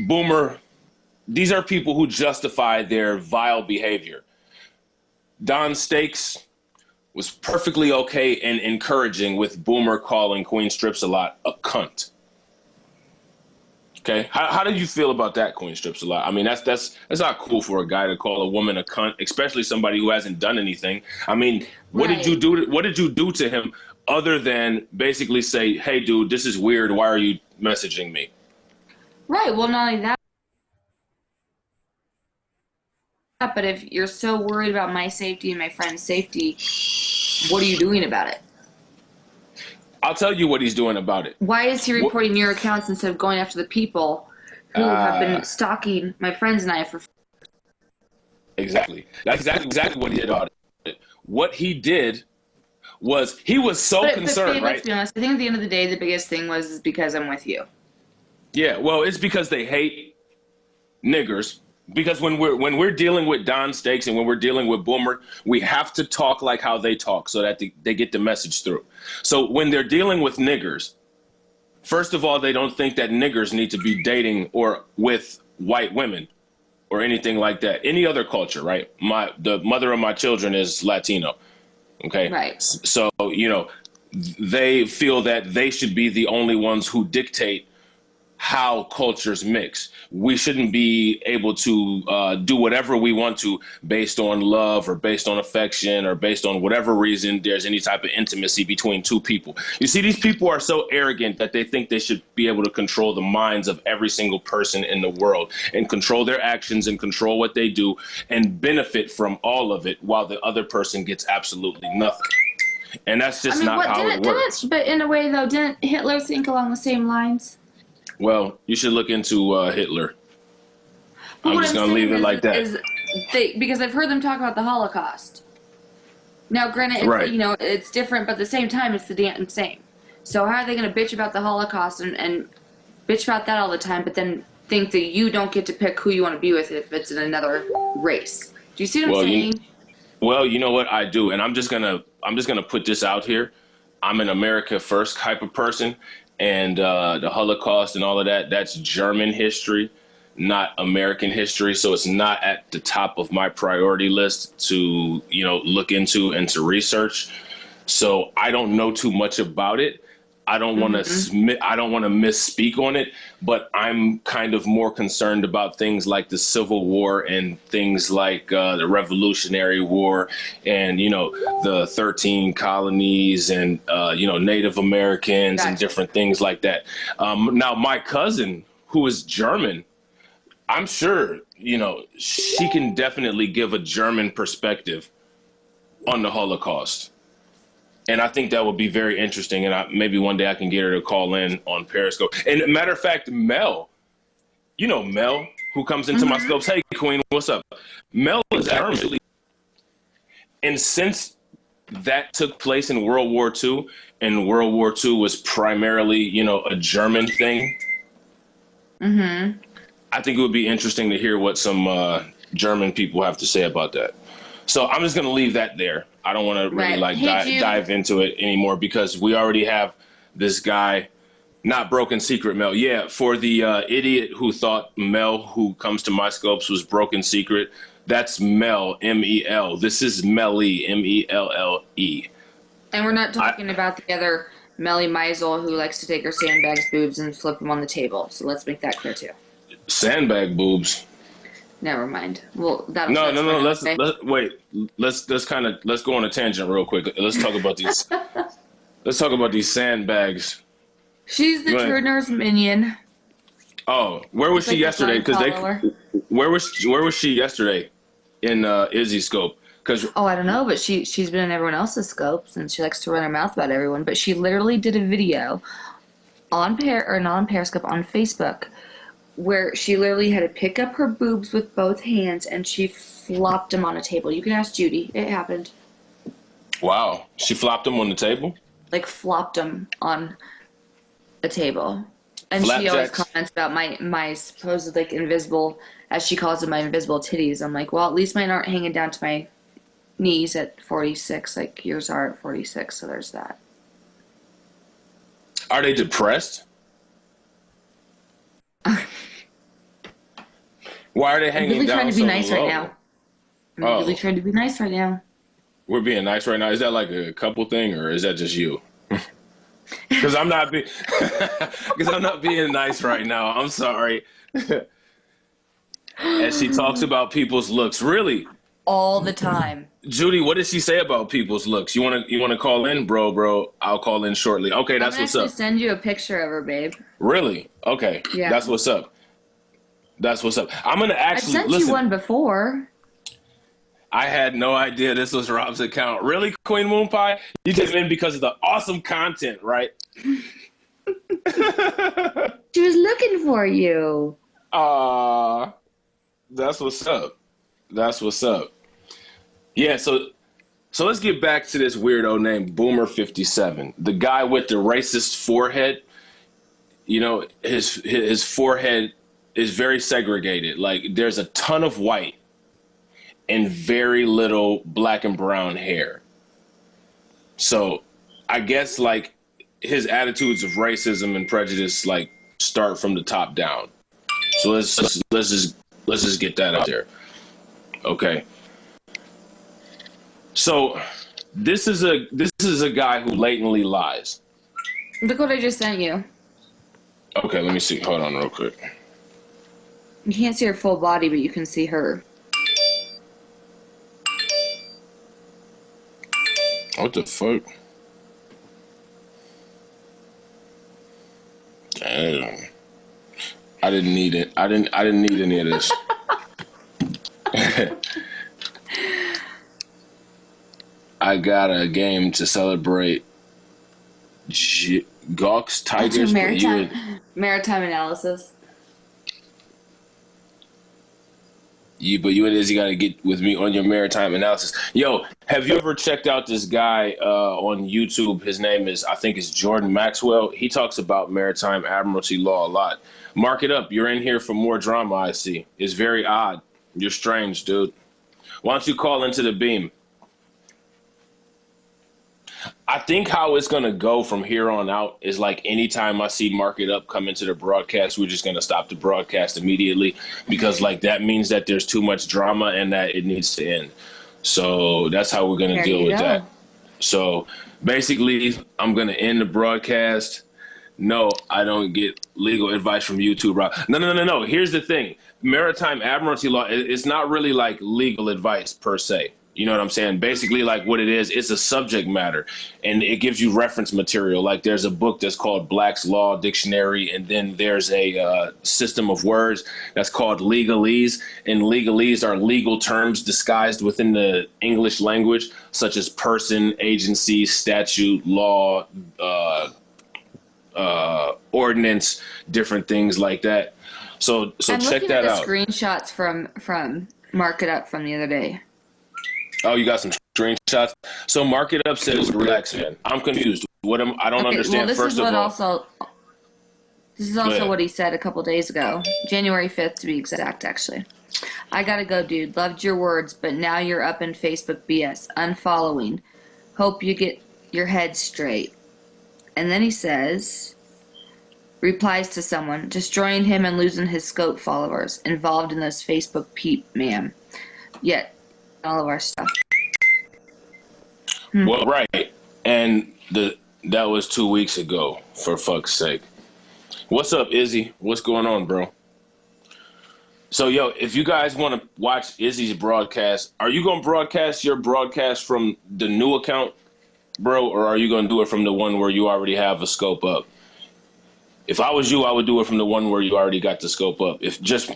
Boomer, these are people who justify their vile behavior. Don Stakes was perfectly okay and encouraging with Boomer calling Queen Strips a lot a cunt. Okay, how did you feel about that, Queen Strips a lot? I mean, that's not cool for a guy to call a woman a cunt, especially somebody who hasn't done anything. I mean, what did you Right. do? What did you do to him other than basically say, "Hey, dude, this is weird. Why are you messaging me?" Right. Well, not only that, but if you're so worried about my safety and my friend's safety, what are you doing about it? I'll tell you what he's doing about it. Why is he What, reporting your accounts instead of going after the people who have uh, been stalking my friends and I for? exactly. That's exactly what he did about it. What he did was he was so But concerned, babe, let's right? be honest. I think at the end of the day, the biggest thing was is because I'm with you. Yeah. Well, it's because they hate niggers. Because when we're dealing with Don Stakes and when we're dealing with Boomer, we have to talk like how they talk so that they get the message through. So when they're dealing with niggers, first of all, they don't think that niggers need to be dating or with white women or anything like that. Any other culture, right? The mother of my children is Latino. Okay. Right. So, they feel that they should be the only ones who dictate how cultures mix. We shouldn't be able to do whatever we want to based on love or based on affection or based on whatever reason there's any type of intimacy between two people. You see, these people are so arrogant that they think they should be able to control the minds of every single person in the world and control their actions and control what they do and benefit from all of it while the other person gets absolutely nothing. And that's I just mean, not what how it works. but in a way though, didn't Hitler think along the same lines? Well, you should look into Hitler. But I'm what just I'm going to leave saying it like that. is they because I've heard them talk about the Holocaust. Now, granted, it's Right. it's different, but at the same time, it's the damn same. So how are they going to bitch about the Holocaust and bitch about that all the time, but then think that you don't get to pick who you want to be with if it's in another race? Do you see what I'm Well, saying? you know what I do, and I'm just gonna put this out here. I'm an America First type of person, and the Holocaust and all of that, that's German history, not American history. So it's not at the top of my priority list to, look into and to research. So I don't know too much about it. Mm-hmm. I don't want to misspeak on it, but I'm kind of more concerned about things like the Civil War and things like the Revolutionary War and the 13 colonies and Native Americans and Gotcha. different things like that. Now my cousin, who is German, I'm sure she can definitely give a German perspective on the Holocaust. And I think that would be very interesting. And maybe one day I can get her to call in on Periscope. And matter of fact, Mel, Mel, who comes into my Mm-hmm. scopes. Hey, Queen, what's up? Mel is actually, and since that took place in World War II, and World War II was primarily, a German thing, Mm-hmm. I think it would be interesting to hear what some German people have to say about that. So I'm just going to leave that there. I don't want to really Right. like Hey, Jude. dive into it anymore because we already have this guy, not broken secret Mel. Yeah, for the idiot who thought Mel, who comes to my scopes, was broken secret. That's Mel, Mel. This is Melly, Melle. And we're not I talking about the other Melly Meisel who likes to take her sandbags boobs and flip them on the table. So let's make that clear too. sandbag boobs. Never mind. Well, No, that's no, for no. another Let's day. wait. Let's go on a tangent real quick. Let's talk about these. Let's talk about these sandbags. She's the You want? Turner's minion. Oh, where was It's she like the yesterday? fun Because they, follower. where was she yesterday in Izzy scope? Because Oh, I don't know, but she's been in everyone else's scopes and she likes to run her mouth about everyone. But she literally did a video on or not on Periscope on Facebook where she literally had to pick up her boobs with both hands and she flopped them on a table. You can ask Judy. It happened. wow, she flopped them on the table. Like flopped them on a table. And she always Flapjacks. comments about my supposed like invisible, as she calls them, my invisible titties. I'm like, well, at least mine aren't hanging down to my knees at 46, like yours are at 46. So there's that. Are they depressed? Why are they I'm hanging really trying down to be so nice right now. low? I'm really Oh, trying to be nice right now. we're being nice right now. Is that like a couple thing, or is that just you? Because I'm not being, because I'm not being nice right now. I'm sorry. As she talks about people's looks, really, All the time. Judy, what did she say about people's looks? You wanna call in, bro? I'll call in shortly. Okay, I'm that's gonna what's actually up. send you a picture of her, babe. Really? Okay, Yeah. that's what's up. That's what's up. I'm gonna I've actually sent you listen. one before. I had no idea this was Rob's account. Really, Queen Moon Pie? You came in because of the awesome content, right? She was looking for you. Ah, that's what's up. That's what's up. Yeah, so let's get back to this weirdo named Boomer 57. The guy with the racist forehead. You know, his forehead is very segregated. Like there's a ton of white and very little black and brown hair. So I guess like his attitudes of racism and prejudice like start from the top down. So let's just get that out there. Okay. So this is a guy who blatantly lies. Look what I just sent you. Okay, let me see. Hold on real quick. You can't see her full body, but you can see her. What the fuck? Damn. I didn't need it. I didn't need any of this. I got a game to celebrate Gawk's That's your Tigers, but maritime analysis. you and Izzy got to get with me on your maritime analysis. Yo, have you ever checked out this guy on YouTube? His name is, I think it's Jordan Maxwell. He talks about maritime admiralty law a lot. Mark it up. You're in here for more drama, I see. It's very odd. You're strange, dude. Why don't you call into the beam? I think how it's going to go from here on out is like anytime I see Mark It Up come into the broadcast, we're just going to stop the broadcast immediately because like that means that there's too much drama and that it needs to end. So that's how we're going to There deal you with go. that. So basically, I'm going to end the broadcast. No, I don't get legal advice from YouTube, Rob. No. Here's the thing. Maritime admiralty law, it's not really like legal advice per se. You know what I'm saying? Basically, like what it is, it's a subject matter and it gives you reference material. Like there's a book that's called Black's Law Dictionary, and then there's a system of words that's called legalese. And legalese are legal terms disguised within the English language, such as person, agency, statute, law, ordinance, different things like that. So I'm check looking at that the out. screenshots from Mark It Up from the other day. Oh, you got some screenshots. So Mark It Up says, "Relax, man. I'm confused. I don't Okay, well, understand. this is First of what all, also this is go also ahead. what he said a couple days ago, January 5th to be exact. Actually, I gotta go, dude. Loved your words, but now you're up in Facebook BS, unfollowing. Hope you get your head straight. And then he says, replies to someone, destroying him and losing his scope followers involved in those Facebook peep, ma'am. Yet, all of our stuff. Well, right, and that was 2 weeks ago. For fuck's sake. What's up, Izzy? What's going on, bro? So, yo, if you guys want to watch Izzy's broadcast, are you gonna broadcast your broadcast from the new account, bro, or are you gonna do it from the one where you already have a scope up? If I was you, I would do it from the one where you already got the scope up. If just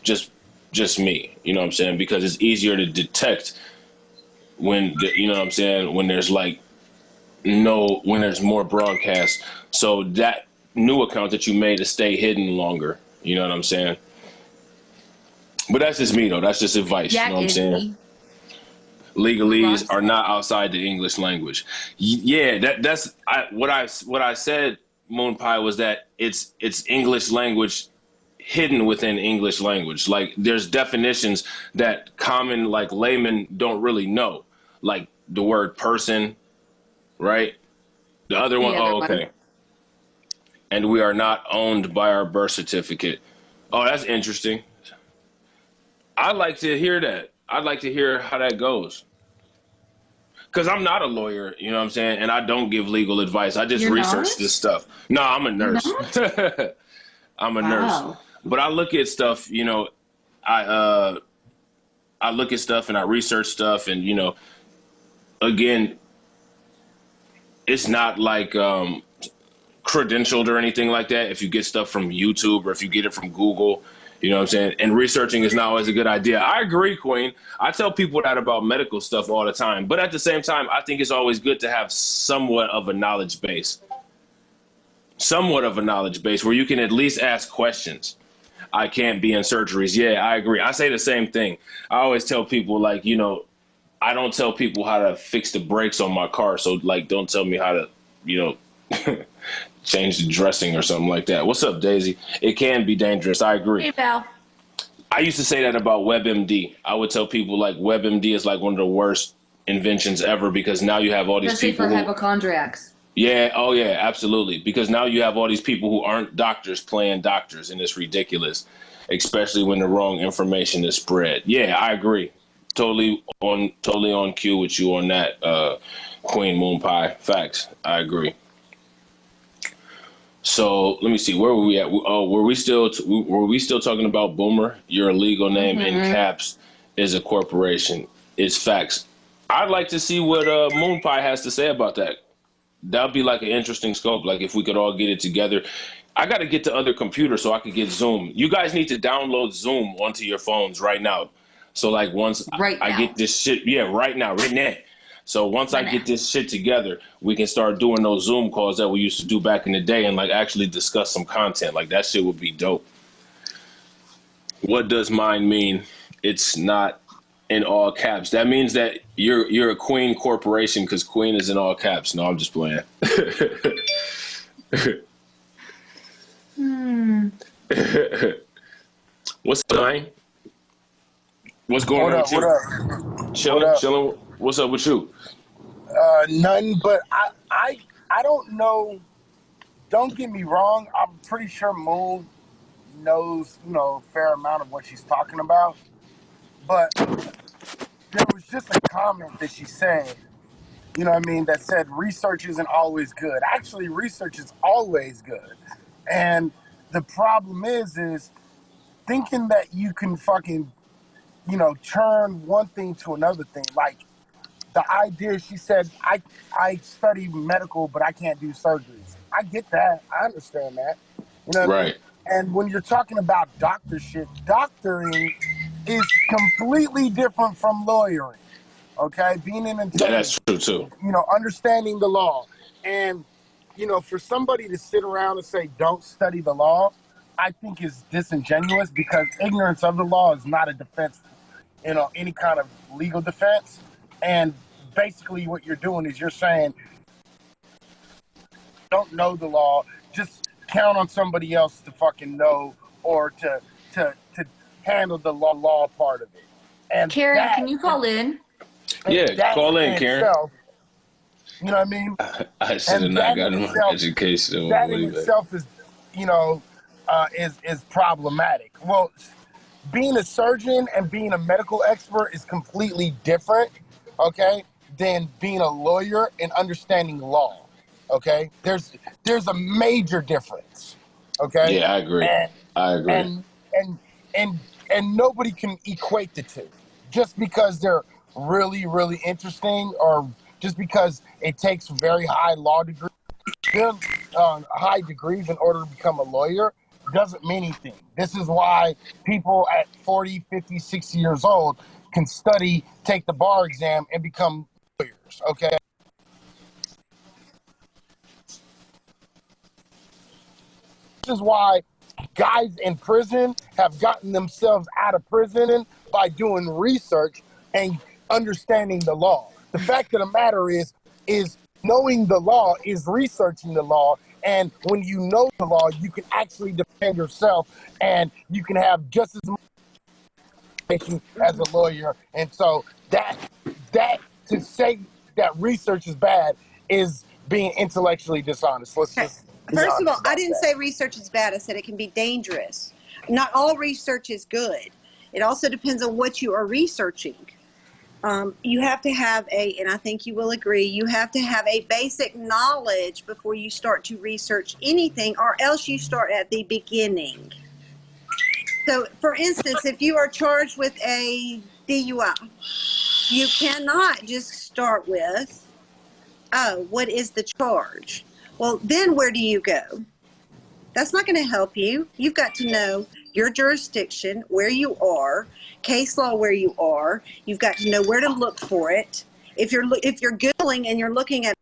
me, you know what I'm saying? Because it's easier to detect you know what I'm saying, when there's like when there's more broadcasts. So that new account that you made to stay hidden longer. You know what I'm saying? But that's just me though. That's just advice. You Yeah, know what I'm saying? Izzy. Legalese Ross. are not outside the English language. Yeah, what I said, Moon Pie, was that it's English language hidden within English language. Like there's definitions that common like laymen don't really know. Like the word person, right? The other one, The other oh one. okay. And we are not owned by our birth certificate. Oh, that's interesting. I'd like to hear that. I'd like to hear how that goes. Because I'm not a lawyer, you know what I'm saying? And I don't give legal advice. I just You're research this not? stuff. No, I'm a You're nurse. not? I'm a nurse. Wow. But I look at stuff, I I look at stuff and I research stuff and again, it's not like credentialed or anything like that. If you get stuff from YouTube or if you get it from Google, you know what I'm saying? And researching is not always a good idea. I agree, Queen. I tell people that about medical stuff all the time. But at the same time, I think it's always good to have somewhat of a knowledge base. Somewhat of a knowledge base where you can at least ask questions. I can't be in surgeries. Yeah, I agree. I say the same thing. I always tell people, like, I don't tell people how to fix the brakes on my car. So, like, don't tell me how to, change the dressing or something like that. What's up, Daisy? It can be dangerous. I agree. Hey, Val. I used to say that about WebMD. I would tell people like WebMD is like one of the worst inventions ever because now you have all these Especially people for who, hypochondriacs. yeah, oh yeah, absolutely. Because now you have all these people who aren't doctors playing doctors, and it's ridiculous, especially when the wrong information is spread. Yeah, I agree. Totally on cue with you on that, Queen Moon Pie. Facts. I agree. So let me see. Where were we at? Oh, were we still talking about Boomer? Your legal name in caps is a corporation. It's facts. I'd like to see what Moon Pie has to say about that. That'd be like an interesting scope. Like if we could all get it together. I got to get to other computers so I could get Zoom. You guys need to download Zoom onto your phones right now. So like once Right I now. get this shit, yeah, right now, right now. So once I Right get now. this shit together, we can start doing those Zoom calls that we used to do back in the day and like actually discuss some content. Like that shit would be dope. What does mine mean? It's not in all caps. That means that you're a Queen corporation because Queen is in all caps. No, I'm just playing. Hmm. What's up, man? What's going What on up? with What you? up? What Chilling, up? chilling. What's up with you? Nothing. But I don't know. Don't get me wrong. I'm pretty sure Moon knows, a fair amount of what she's talking about. But there was just a comment that she said, that said research isn't always good. Actually, research is always good. And the problem is thinking that you can fucking, turn one thing to another thing. Like, the idea, she said, I study medical, but I can't do surgeries. I get that. I understand that. You know what I mean? Right. And when you're talking about doctor shit, doctoring is completely different from lawyering. Okay? Being an Yeah, attorney, that's true too. understanding the law. And, for somebody to sit around and say, don't study the law, I think is disingenuous because ignorance of the law is not a defense, any kind of legal defense. And basically what you're doing is you're saying, don't know the law, just count on somebody else to fucking know or to handle the law part of it. And Karen, that can you call in? and Yeah, that call in in, Karen. itself, you know what I mean? I should have And not gotten my education that in way back. itself is, is problematic. Well, being a surgeon and being a medical expert is completely different, okay, than being a lawyer and understanding law. Okay, there's a major difference. Okay, Yeah, I agree. and I agree. and and and and nobody can equate the two just because they're really interesting or just because it takes very high law degrees. They're high degrees in order to become a lawyer doesn't mean anything. This is why people at 40, 50, 60 years old can study, take the bar exam, and become lawyers, okay? This is why guys in prison have gotten themselves out of prison by doing research and understanding the law. The fact of the matter is knowing the law is researching the law. And when you know the law, you can actually defend yourself and you can have just as much information as a lawyer. And so that to say that research is bad is being intellectually dishonest. Let's Okay. just be First of honest all, I about didn't that. say research is bad. I said it can be dangerous. Not all research is good. It also depends on what you are researching. You have to have and I think you will agree, you have to have a basic knowledge before you start to research anything, or else you start at the beginning. So, for instance, if you are charged with a DUI, you cannot just start with, oh, what is the charge? Well, then where do you go? That's not going to help you. You've got to know your jurisdiction, where you are, case law where you are. You've got to know where to look for it. If you're Googling and you're looking at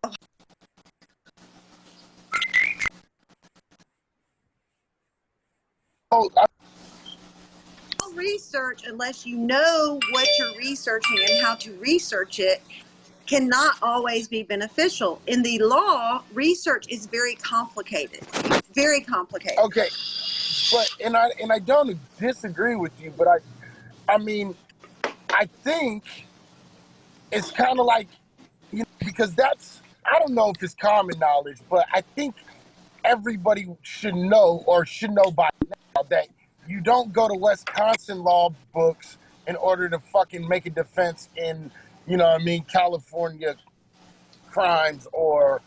research, unless you know what you're researching and how to research it, cannot always be beneficial. In the law, research is very complicated. Very complicated. Okay, but and I don't disagree with you, but I mean, I think it's kind of like, because I don't know if it's common knowledge, but I think everybody should know by now that you don't go to Wisconsin law books in order to fucking make a defense in, California crimes or,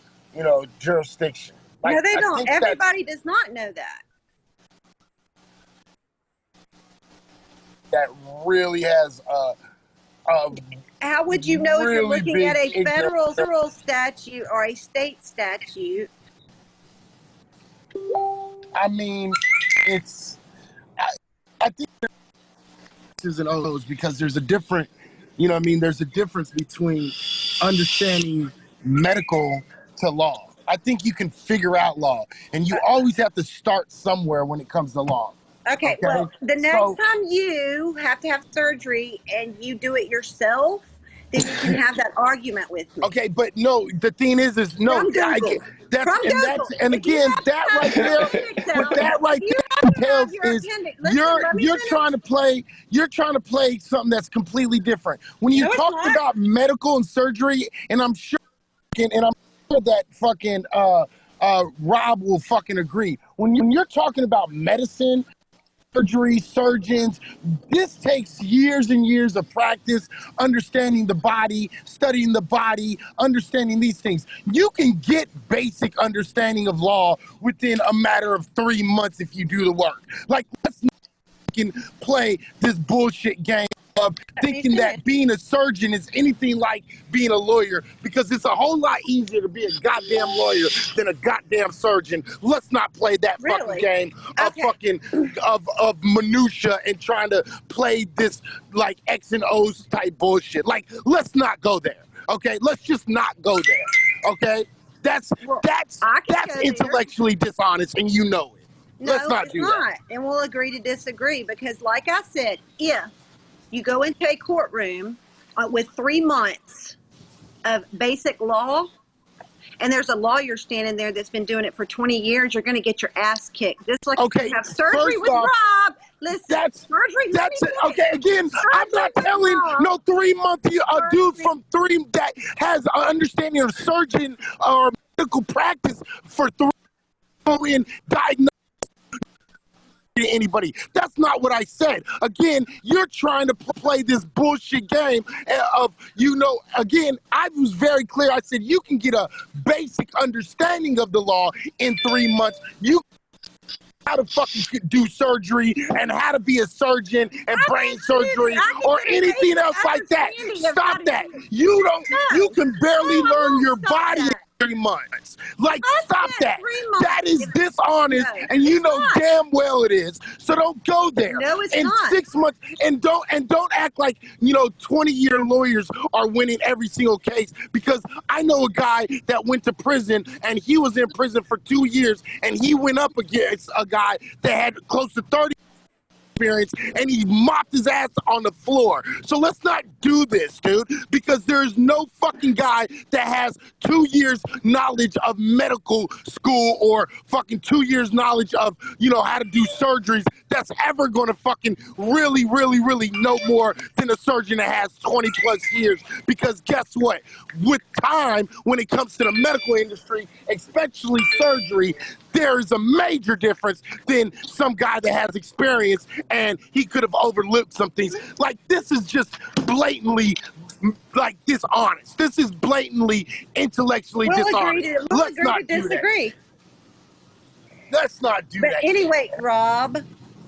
jurisdiction. No, they don't. Everybody does not know that. That really has how would you know if you're really looking at a big federal statute or a state statute? I mean, I think there's and O's because there's a different, there's a difference between understanding medical to law. I think you can figure out law, and you always have to start somewhere when it comes to law. Okay, well, the next time you have to have surgery and you do it yourself, then you can have that argument with me. Okay, but no, the thing is no, I get and again, that right there, but that right there tells is you're trying to play something that's completely different. When you talk about medical and surgery, and I'm sure that fucking Rob will fucking agree. When you're talking about medicine, surgery, surgeons, this takes years and years of practice, understanding the body, studying the body, understanding these things. You can get basic understanding of law within a matter of 3 months if you do the work. Like, let's not play this bullshit game of thinking that being a surgeon is anything like being a lawyer, because it's a whole lot easier to be a goddamn lawyer than a goddamn surgeon. Let's not play that fucking game of minutia and trying to play this like X and O's type bullshit. Like, let's not go there. Okay, let's just not go there. Okay, that's intellectually dishonest, and you know it. Let's not do that. And we'll agree to disagree, because, like I said, if you go into a courtroom with 3 months of basic law, and there's a lawyer standing there that's been doing it for 20 years, you're going to get your ass kicked. Just like you have surgery with Rob. Listen, surgery. Okay, again, I'm not telling no 3-month dude from 3 that has an understanding of surgeon or medical practice for 3 in diagnosis anybody. That's not what I said. Again, you're trying to play this bullshit game of, again, I was very clear. I said you can get a basic understanding of the law in 3 months. You how to fucking do surgery and how to be a surgeon and brain surgery or anything else like that. Stop that. You can barely learn your body in 3 months. Like, stop that. That is dishonest, and you know damn well it is. So don't go there. No, it's in not. 6 months, and don't act like 20-year lawyers are winning every single case, because I know a guy that went to prison and he was in prison for 2 years and he went up against a guy that had close to 30 experience and he mopped his ass on the floor. So let's not do this, dude, because there's no fucking guy that has 2 years knowledge of medical school or fucking 2 years knowledge of, how to do surgeries that's ever going to fucking really know more than a surgeon that has 20 plus years. Because guess what? With time, when it comes to the medical industry, especially surgery, there is a major difference than some guy that has experience and he could have overlooked some things. Like, this is just blatantly like dishonest. This is blatantly intellectually dishonest. We'll agree to disagree. Let's not do that. But anyway, Rob,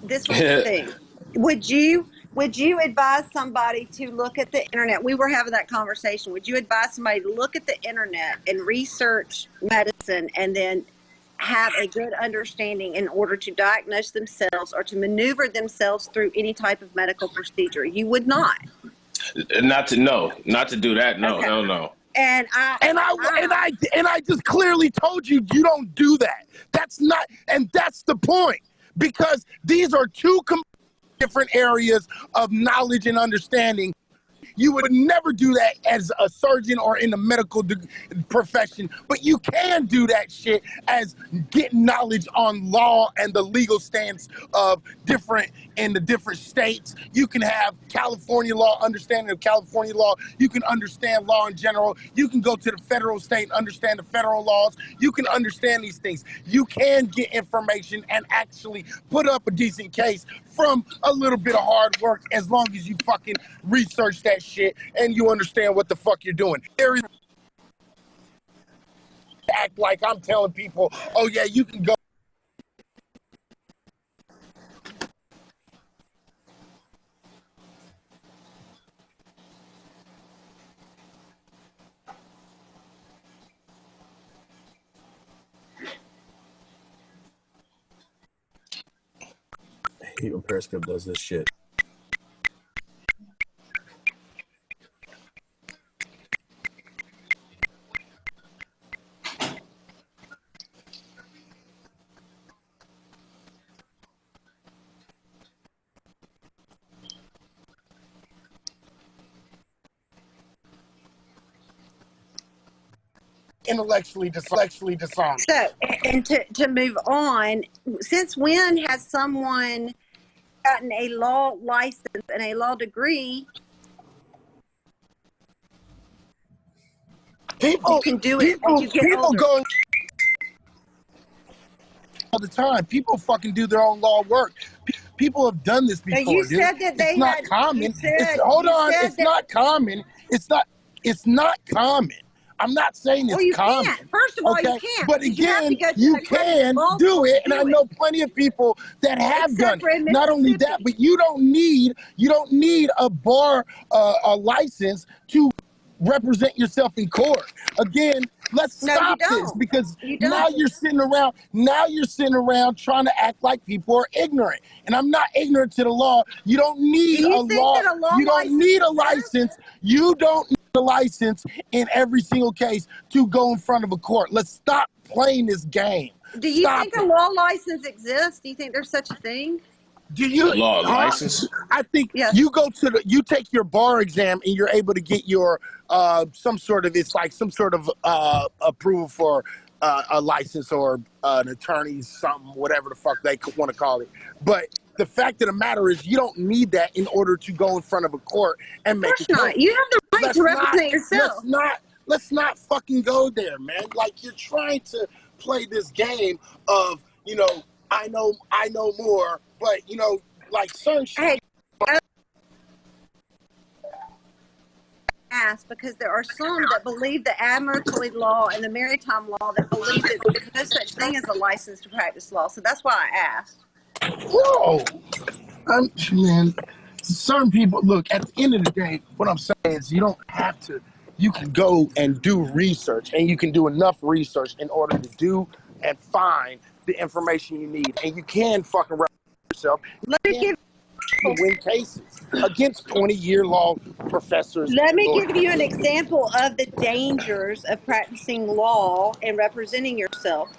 this was the thing. Would you advise somebody to look at the internet? We were having that conversation. Would you advise somebody to look at the internet and research medicine and then have a good understanding in order to diagnose themselves or to maneuver themselves through any type of medical procedure? You would not. Not to do that. No, Okay. hell no. And I just clearly told you don't do that. That's not, and that's the point, because these are two different areas of knowledge and understanding. You would never do that as a surgeon or in the medical profession, but you can do that shit as getting knowledge on law and the legal stance of in the different states. You can have California law, understanding of California law. You can understand law in general. You can go to the federal state and understand the federal laws. You can understand these things. You can get information and actually put up a decent case from a little bit of hard work, as long as you fucking research that shit and you understand what the fuck you're doing. There is act like I'm telling people, oh yeah, you can go. I hate when Periscope does this shit. Intellectually dishonest. so, and to move on, since when has someone gotten a law license and a law degree? People You can do it as you get people older. go all the time. People fucking do their own law work. People have done this before. Now, you dude. said that they it's not had- common. you said- It's, hold you on, said it's that- not common. It's not common. I'm not saying it's Well, you common. can't. First of all, you okay? can't. But You have again, to go to you an accredited can law do school it, to and do I know plenty of people that have Except done for in it. Not only that, Mississippi. but you don't need a bar a license to represent yourself in court. Again, let's No, you stop this, don't. because You don't. now you're sitting around trying to act like people are ignorant. And I'm not ignorant to the law. You don't need Do you a think law. that a law You don't license need a is license. You don't need a license in every single case to go in front of a court. Let's stop playing this game. Do you Stop think it. a law license exists? Do you think there's such a thing? Do you Law license? I think Yes. you take your bar exam and you're able to get your some sort of approval for a license or an attorney, something, whatever the fuck they want to call it. But the fact of the matter is, you don't need that in order to go in front of a court and make a Of course not. case. You have the right Let's to represent yourself. Let's not fucking go there, man. Like, you're trying to play this game of, I know more, but like certain shit. Hey, ask, because there are some that believe the admiralty law and the maritime law that believe that there's no such thing as a license to practice law. So that's why I asked. Whoa, man. Certain people, look, at the end of the day, what I'm saying is, you don't have to. You can go and do research, and you can do enough research in order to do and find the information you need, and you can fucking represent yourself. Let me give You win cases against 20-year law professors. Let me lawyers. give you an example of the dangers of practicing law and representing yourself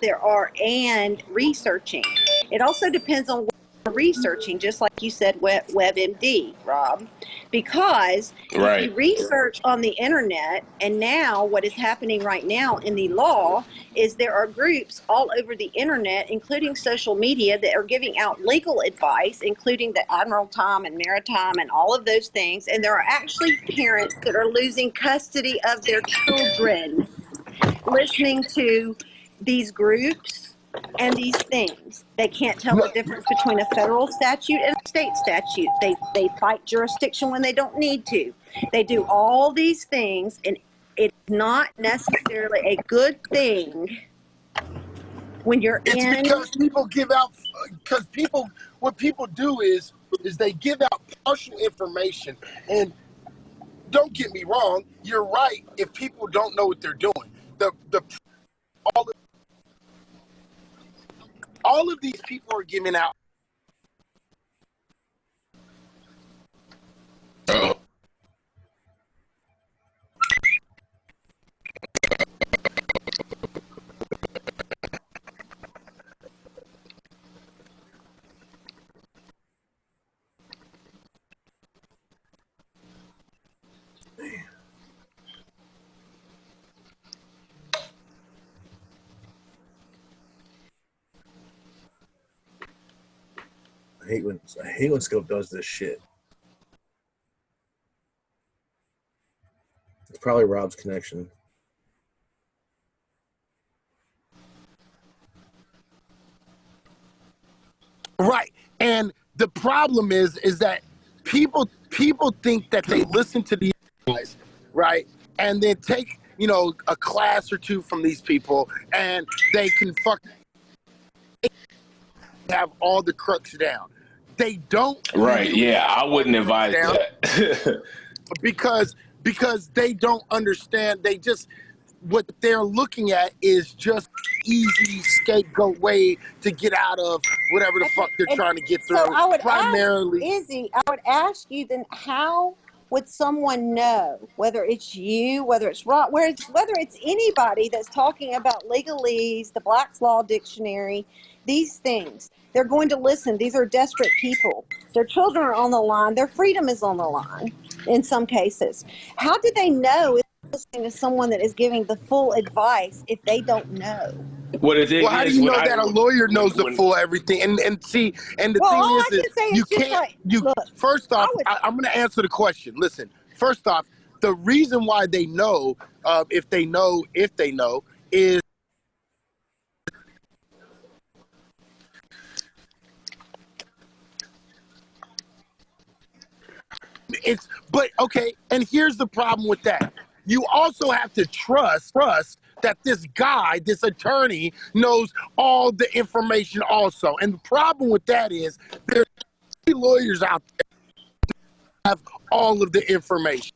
and researching. It also depends on what you're researching, just like you said, WebMD, Rob, because Right. if you research on the internet, and now what is happening right now in the law is there are groups all over the internet, including social media, that are giving out legal advice, including the admiralty and maritime and all of those things. And there are actually parents that are losing custody of their children listening to these groups and these things. They can't tell the difference between a federal statute and a state statute. They fight jurisdiction when they don't need to. They do all these things, and it's not necessarily a good thing when you're It's in. because people give out, what people do is they give out partial information. And don't get me wrong, you're right. If people don't know what they're doing, all of these people are giving out. Uh-oh. I hate when Scope does this shit. It's probably Rob's connection. Right. And the problem is that people think that they listen to these guys, right? And then take, a class or two from these people, and they can have all the crooks down. They don't. Right. Yeah, I wouldn't advise that. because they don't understand. What they're looking at is just easy scapegoat way to get out of whatever the fuck they're trying to get through. So I would primarily, ask, Izzy, I would ask you then, how would someone know, whether it's you, whether it's Rob, whether it's anybody that's talking about legalese, the Black's Law Dictionary, these things? They're going to listen. These are desperate people. Their children are on the line. Their freedom is on the line in some cases. How do they know if they're listening to someone that is giving the full advice if they don't know? Well, how do you know that a lawyer knows the full everything? And the thing is, you can't. First off, I'm going to answer the question. Listen, first off, the reason why they know, if they know, is okay. And here's the problem with that. You also have to trust that this guy, this attorney, knows all the information also. And the problem with that is there's lawyers out there that have all of the information.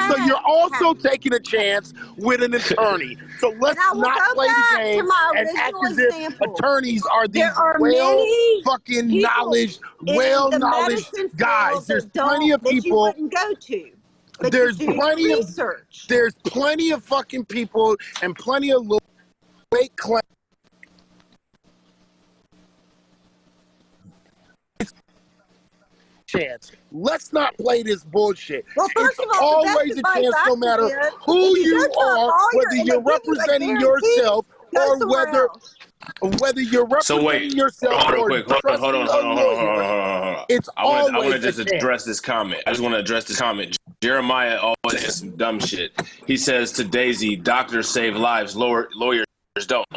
So you're also taking a chance with an attorney. So let's not play the game and act as if attorneys are these well-knowledge guys. There's plenty of people that you wouldn't go to. But there's plenty of fucking people and plenty of fake claims. Chance. Let's not play this bullshit. Well, first of all, always a chance, no matter who you are, whether you're representing yourself or whether you're representing yourself or hold on. It's I want to just address this comment. Jeremiah always has some dumb shit. He says to Daisy, doctors save lives, lawyers don't.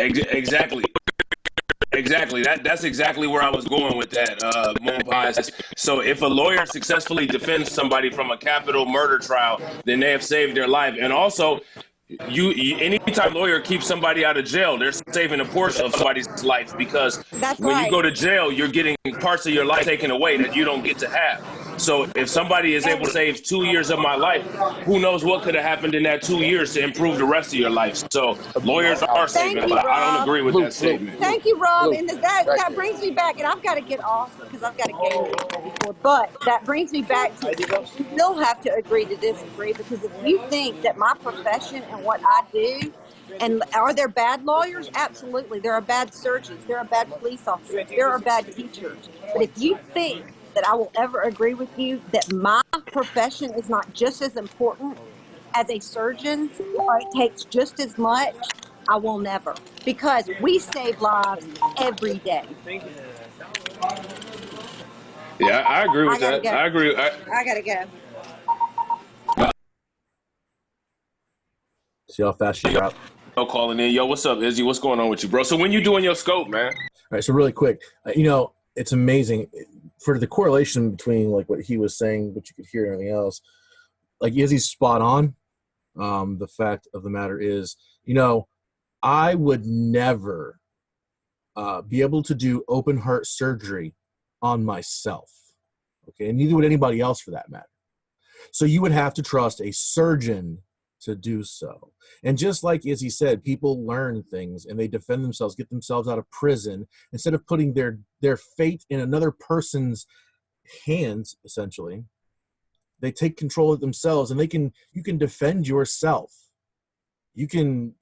Exactly. Exactly. That's exactly where I was going with that, Moon Pies. So if a lawyer successfully defends somebody from a capital murder trial, then they have saved their life. And also, anytime a lawyer keeps somebody out of jail, they're saving a portion of somebody's life, because you go to jail, you're getting parts of your life taken away that you don't get to have. So if somebody is able to save 2 years of my life, who knows what could have happened in that 2 years to improve the rest of your life. So lawyers are saving lives. I don't agree with that statement. Thank you, Rob. And that brings me back, and I've got to get off because I've got a game to get ready for. But that brings me back to, you will have to agree to disagree, because if you think that my profession and what I do, and are there bad lawyers? Absolutely. There are bad surgeons. There are bad police officers. There are bad teachers. But if you think that I will ever agree with you that my profession is not just as important as a surgeon, or it takes just as much, I will never. Because we save lives every day. Yeah, I agree I with gotta that. go. I agree. I gotta go. See how fast she dropped. Calling in. Yo, what's up, Izzy? What's going on with you, bro? So when you doing your scope, man? All right, so really quick, it's amazing for the correlation between like what he was saying, what you could hear and everything else. Like Izzy's spot on. The fact of the matter is, I would never be able to do open heart surgery on myself. Okay, and neither would anybody else for that matter. So you would have to trust a surgeon to do so. And just like Izzy said, people learn things and they defend themselves, get themselves out of prison instead of putting their fate in another person's hands. Essentially, they take control of themselves, and you can defend yourself. You can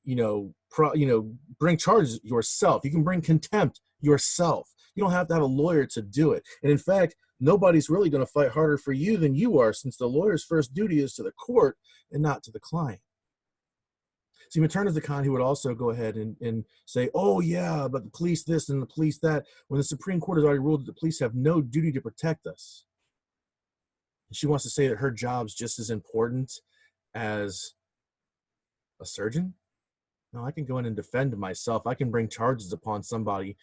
bring charges yourself. You can bring contempt yourself. You don't have to have a lawyer to do it. And in fact, nobody's really going to fight harder for you than you are, since the lawyer's first duty is to the court and not to the client. See, Materna is the kind who would also go ahead and say, oh, yeah, but the police this and the police that, when the Supreme Court has already ruled that the police have no duty to protect us. She wants to say that her job's just as important as a surgeon. No, I can go in and defend myself. I can bring charges upon somebody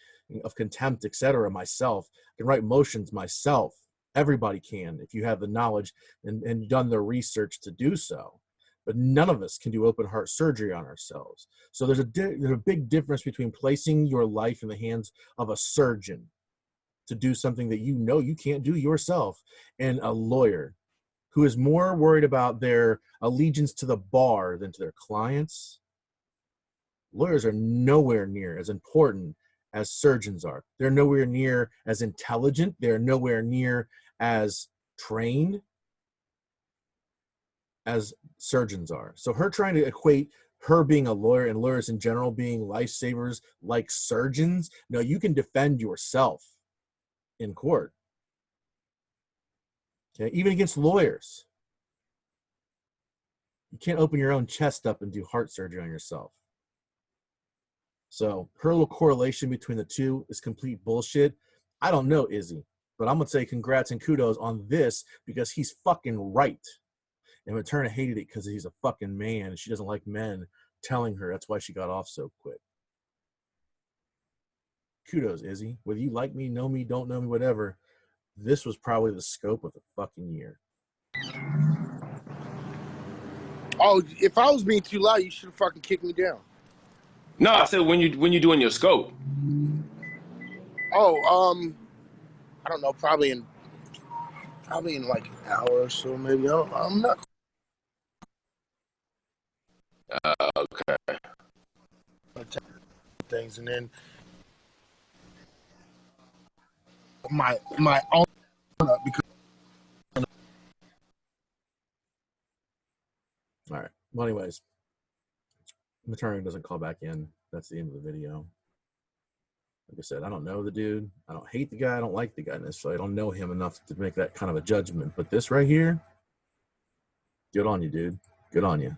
of contempt, etc. myself. I can write motions myself. Everybody can, if you have the knowledge and done the research to do so. But none of us can do open heart surgery on ourselves. So there's a big difference between placing your life in the hands of a surgeon to do something that you can't do yourself, and a lawyer who is more worried about their allegiance to the bar than to their clients. Lawyers are nowhere near as important as surgeons are. They're nowhere near as intelligent. They're nowhere near as trained as surgeons are. So her trying to equate her being a lawyer and lawyers in general being lifesavers like surgeons, no, you can defend yourself in court. Okay, even against lawyers. You can't open your own chest up and do heart surgery on yourself. So her little correlation between the two is complete bullshit. I don't know, Izzy, but I'm going to say congrats and kudos on this, because he's fucking right. And Materna hated it because he's a fucking man and she doesn't like men telling her. That's why she got off so quick. Kudos, Izzy. Whether you like me, know me, don't know me, whatever, this was probably the scope of the fucking year. Oh, if I was being too loud, you should have fucking kicked me down. No, I said when you doing your scope. Oh, I don't know, probably in like an hour or so, maybe. I'm not. Okay. Things, and then my own because. All right. Well, anyways, Materna doesn't call back in. That's the end of the video. Like I said, I don't know the dude. I don't hate the guy. I don't like the guy necessarily. I don't know him enough to make that kind of a judgment. But this right here, good on you, dude. Good on you.